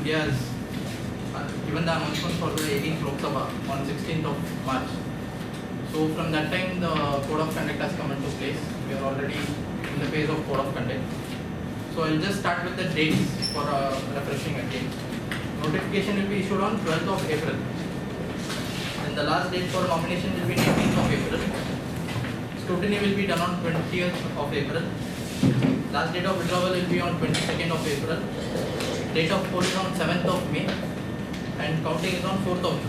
India has given the announcement for the 18th Lok Sabha on 16th of March. So from that time the code of conduct has come into place. We are already in the phase of code of conduct. So I'll just start with the dates for refreshing again. Notification will be issued on 12th of April. And the last date for nomination will be 19th of April. Scrutiny will be done on 20th of April. Last date of withdrawal will be on 22nd of April. Date of poll is on 7th of May. And counting is on 4th of May.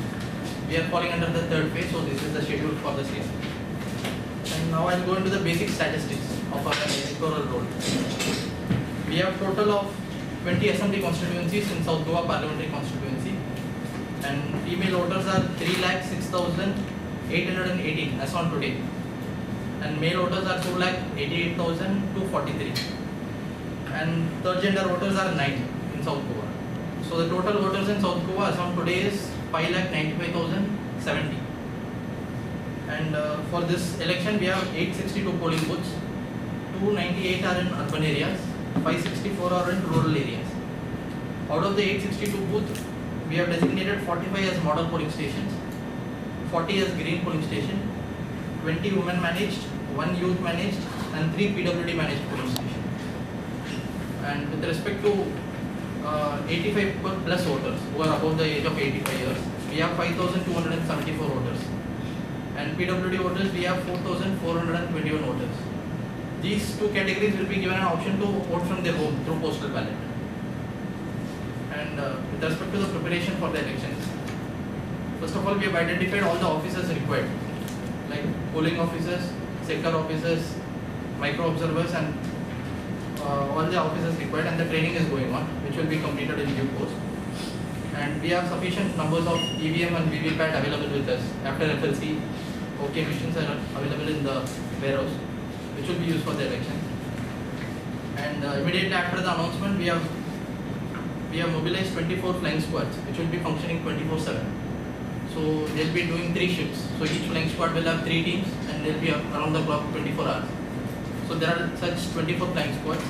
We are falling under the third phase, so this is the schedule for the same. And now I'll go into the basic statistics of our electoral roll. We have total of 20 assembly constituencies in South Goa parliamentary constituency. And female voters are 3,06,818 as on today. And male voters are 2,88,243. And third gender voters are 9 in South Goa. So the total voters in South Goa as on today is 5,95,070. And for this election we have 862 polling booths. 298 are in urban areas, 564 are in rural areas. Out of the 862 booths, we have designated 45 as model polling stations, 40 as green polling station, 20 women managed, 1 youth managed, and 3 PWD managed polling stations. And with respect to 85 plus voters who are above the age of 85 years, we have 5,274 voters. And PWD voters, we have 4,421 voters. These two categories will be given an option to vote from their home through postal ballot. And with respect to the preparation for the elections, first of all, we have identified all the officers required, like polling officers, sector officers, micro observers, and all the officers required, and the training is going on, which will be completed in due course. And we have sufficient numbers of EVM and VVPAT available with us. After FLC, OK machines are available in the warehouse, which will be used for the election. And immediately after the announcement, we have mobilized 24 flying squads, which will be functioning 24/7. So they'll be doing 3 shifts. So each flying squad will have 3 teams, and they'll be around the clock 24 hours. So there are such 24 flying squads,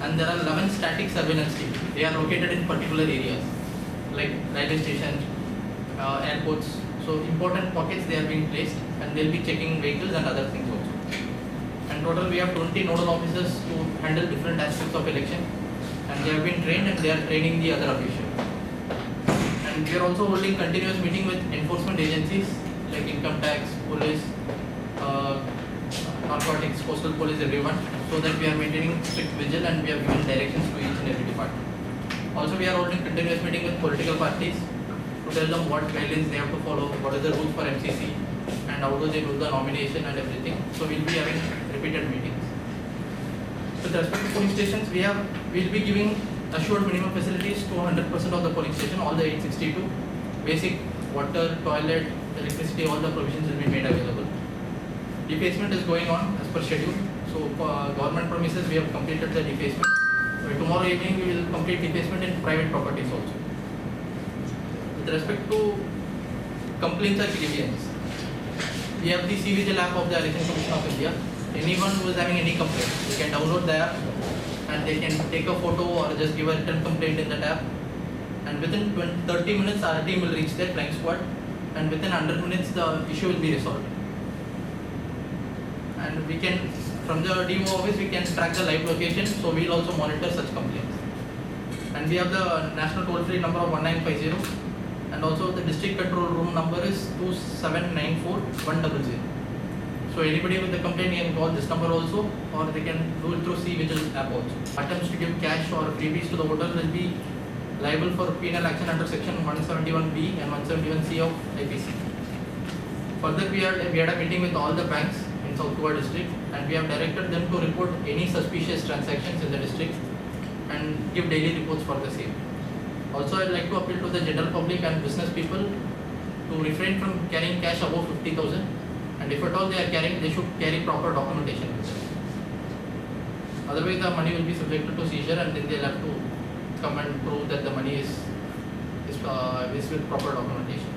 and there are 11 static surveillance teams. They are located in particular areas, like railway stations, airports. So important pockets they are being placed, and they'll be checking vehicles and other things also. And total we have 20 nodal officers to handle different aspects of election, and they have been trained and they are training the other officials. And we are also holding continuous meeting with enforcement agencies like income tax, police, narcotics, postal police, everyone, so that we are maintaining strict vigil and we have given directions to each and every department. Also, we are holding continuous meeting with political parties to tell them what guidelines they have to follow, what is the rules for MCC, and how do they do the nomination and everything. So we'll be having repeated meetings. With respect to polling stations, we'll be giving assured minimum facilities to 100% of the polling station, all the 862. Basic water, toilet, electricity, all the provisions will be made available. Defacement is going on as per schedule. So for government premises, we have completed the defacement. So tomorrow evening, we will complete defacement in private properties also. With respect to complaints or grievance, we have the C-Vigil app of the Election Commission of India. Anyone who is having any complaint, they can download the app and they can take a photo or just give a written complaint in that app. And within 30 minutes, our team will reach their flying squad, and within 100 minutes, the issue will be resolved. And we can, from the DO office, we can track the live location, so we will also monitor such complaints. And we have the national toll-free number of 1950, and also the district control room number is 2794-100. So anybody with a complaint can call this number also, or they can do it through C-Vigil app also. Attempts to give cash or freebies to the voters will be liable for penal action under section 171B and 171C of IPC. Further, we had a meeting with all the banks in South Goa district, and we have directed them to report any suspicious transactions in the district and give daily reports for the same. Also, I'd like to appeal to the general public and business people to refrain from carrying cash above 50,000, and if at all they are carrying, they should carry proper documentation with them. Otherwise, the money will be subjected to seizure, and then they'll have to come and prove that the money is with proper documentation.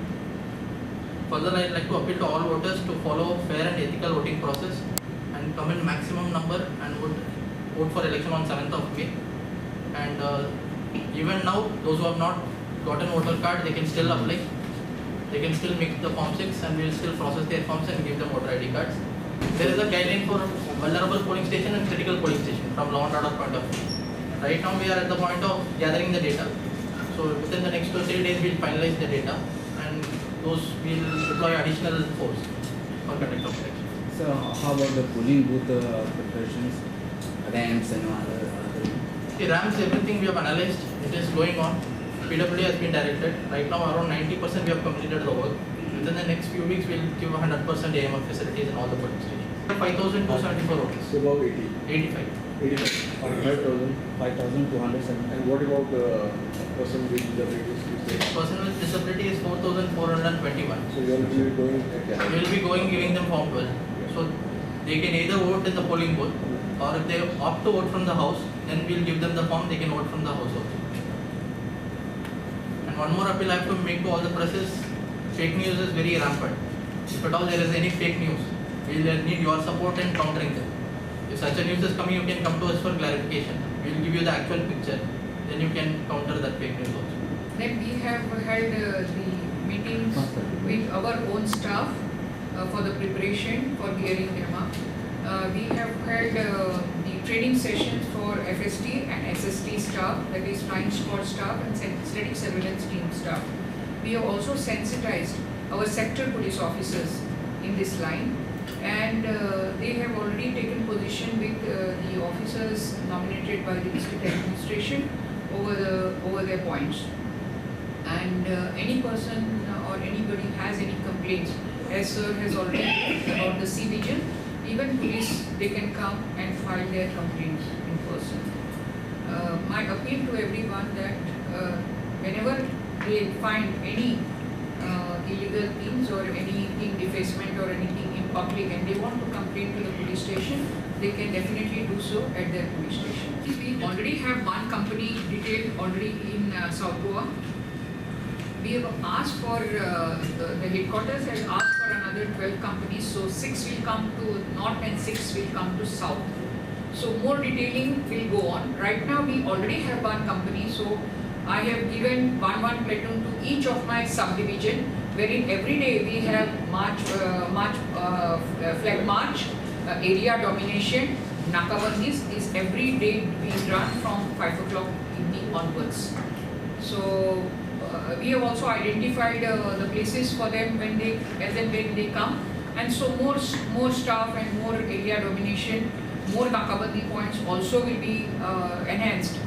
Further, I'd like to appeal to all voters to follow fair and ethical voting process and come in maximum number and vote for election on 7th of May. And Even now, those who have not gotten voter card, they can still apply. They can still make the Form 6 and we will still process their forms and give them voter ID cards. There is a guideline for vulnerable polling station and critical polling station from law and order point of view. Right now we are at the point of gathering the data. So within the next 2 or 3 days we will finalize the data and those will deploy additional force for conduct of elections. So how about the polling booth preparations, ramps and other? The RAMs, everything we have analyzed, it is going on. PWD has been directed. Right now around 90% we have completed the work. Within the next few weeks we will give 100% AMF facilities in all the polling stations. 5,274 voters. So about 80. 85. 85. 5,000. 5,207. And what about the person with disabilities? You say? Person with disability is 4,421. So you will be going We will be going giving them Form 12. So they can either vote in the polling booth or if they opt to vote from the house, then we will give them the form, they can vote from the house also. And one more appeal I have to make to all the presses, fake news is very rampant. If at all there is any fake news, we will need your support in countering them. If such a news is coming, you can come to us for clarification. We will give you the actual picture, then you can counter that fake news also. Then we have held the meetings with our own staff for the preparation for hearing them up. We have held the training sessions for FST and SST staff, that is flying squad staff and static surveillance team staff. We have also sensitized our sector police officers in this line, and they have already taken position with the officers nominated by the district administration over their points. And any person or anybody has any complaints, as sir has already about the C-Vigil, even police, they can come and file their complaints in person. My appeal to everyone that whenever they find any illegal things or anything defacement or anything in public and they want to complain to the police station, they can definitely do so at their police station. We already have one company detailed already in South Goa. We have asked for, the headquarters has asked for another 12 companies, so 6 will come to north and 6 will come to south. So more detailing will go on. Right now we already have one company, so I have given one platoon to each of my subdivision, wherein every day we have flag march, area domination, nakabandis. This every day we run from 5 o'clock evening onwards. So we have also identified the places for them when they come, and so more staff and more area domination, more nakabandi points also will be enhanced